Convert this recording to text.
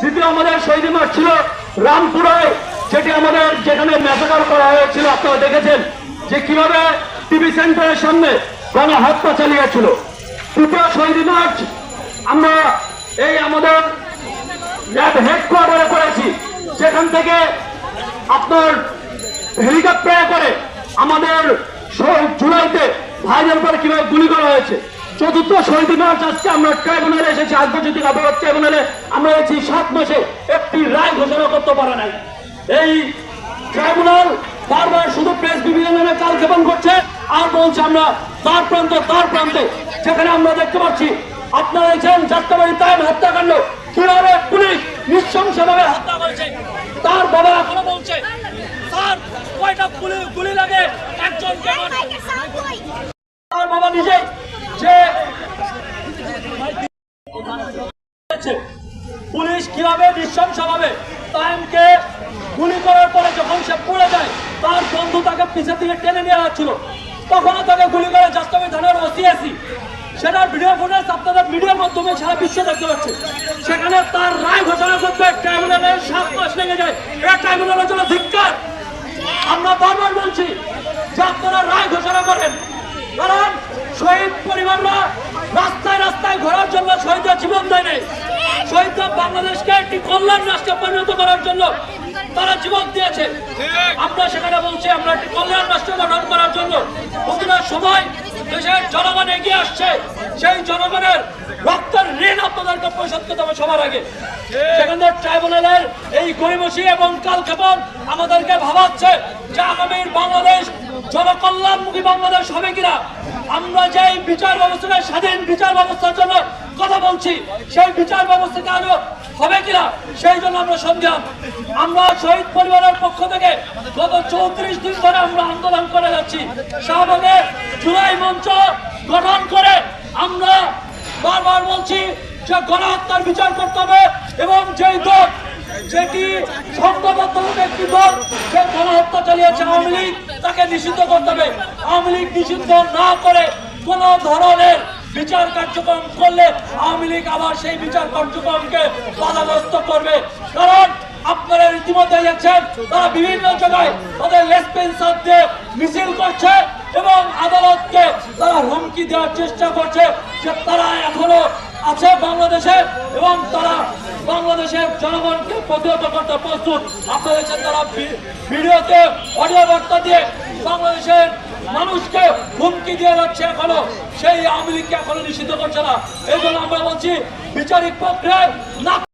দ্বিতীয় আমাদের শহীদ মাঠ ছিল রামপুরায়, যেটি আমাদের যেখানে ম্যাসাকার করা হয়েছিল। আপনারা দেখেছেন যে কিভাবে টিভি সেন্টারের সামনে গণহত্যা চালিয়েছিল। তৃতীয় শহীদ মাঠ আমরা এই আমাদের হেডকোয়ার্টারে করেছি, যেখান থেকে আপনার হেলিকপ্টারে করে আমাদের জুলাইতে ভাইদের পরে কিভাবে গুলি করা হয়েছে। চতুর্থ শহীদ মার্চ আজকে আমরা ট্রাইব্যুনালে এসেছি, আন্তর্জাতিক আদালত ট্রাইব্যুনালে আমরা এসেছি 7 মাসে একটি রায় ঘোষণা করতে পারে নাই। এই ট্রাইব্যুনাল বারবার শুধু প্রেস বিভাগে কালক্ষেপণ করছে আর বলছে আমরা তার প্রান্তে, যেখানে আমরা দেখতে পাচ্ছি আপনারা দেখছেন যাত্রাবাড়ি তাইম হত্যাকাণ্ড কিভাবে পুলিশ নৃশংসভাবে হত্যা করেছে। তার বাবা এখনো বলছে তার কয়টা গুলি লাগে একজনকে, তার বাবা নিজেই যে পুলিশ কিভাবে নৃশংসভাবে তাইমকে গুলি করার পরে যখন সে পড়ে যায় তার বন্ধু তাকে পিছের দিকে টেনে নিয়ে যাচ্ছিল, তখনও তাকে গুলি করে যাত্রাবাড়ি থানার ওসিআইসি সেটার ভিডিও ফুটেজ আপনাদের মিডিয়ার মাধ্যমে সারা বিশ্ব দেখতে পাচ্ছে। সেখানে তার রায় ঘোষণা করতে ট্রাইব্যুনালে 7 মাস লেগে যায়। এটা ট্রাইব্যুনালের জন্য ধিক্কার। আমরা বারবার বলছি যে আপনারা রায় ঘোষণা করেন, কারণ শহীদ পরিবাররা রাস্তায় রাস্তায় ঘোরার জন্য শহীদরা জীবন দেয় নাই। শহীদরা বাংলাদেশকে একটি কল্যাণ রাষ্ট্রে পরিণত করার জন্য তারা জীবন দিয়েছে। আমরা সেখানে বলছি আমরা একটি কল্যাণ রাষ্ট্র গঠন করার জন্য প্রতিটা সময় দেশের জনগণ এগিয়ে আসছে, সেই জনগণের রক্তের ঋণ আপনাদেরকে পরিশোধ করতে হবে সবার আগে। সেখানে ট্রাইব্যুনালের এই গরিমসি এবং কালক্ষেপণ আমাদেরকে ভাবাচ্ছে যে আগামীর বাংলাদেশ জনকল্যাণমুখী বাংলাদেশ হবে কিনা। আমরা যে বিচার ব্যবস্থাকে স্বাধীন বিচার ব্যবস্থার জন্য কথা বলছি, সেই বিচার ব্যবস্থাকে আরো হবে কিনা সেই জন্য আমরা সন্দেহান। আমরা শহীদ পরিবারের পক্ষ থেকে গত 34 দিন ধরে আমরা আন্দোলন করে যাচ্ছি। শাহবাগে জুলাই মঞ্চ গঠন করে আমরা বারবার বলছি যে গণহত্যার বিচার করতে হবে এবং যেই দল যেটি সংঘবদ্ধভাবে একটি দল যে গণহত্যা চালিয়েছে আওয়ামী লীগ, তাকে নিষিদ্ধ করতে হবে। আওয়ামী লীগ নিষিদ্ধ না করে কোন ধরনের বিচার কার্যক্রম করলে আওয়ামী লীগ আবার সেই বিচার কার্যক্রমকে বাধাগ্রস্ত করবে। কারণ আপনারা ইতিমধ্যে দেখছেন তারা বিভিন্ন জায়গায় তাদের লেসপেন্সার দিয়ে মিছিল করছে এবং আদালতকে তারা হুমকি দেওয়ার চেষ্টা করছে যে তারা এখনো আছে বাংলাদেশে এবং তারা বাংলাদেশের জনগণকে প্রতিহত করতে প্রস্তুত। আপনারা দেখছেন তারা ভিডিওতে অডিও বার্তা দিয়ে বাংলাদেশের মানুষকে হুমকি দিয়ে যাচ্ছে, এখনো সেই আওয়ামী লীগকে এখনো নিষিদ্ধ করছে না। এই জন্য আমরা বলছি বিচারিক প্রক্রিয়ায় না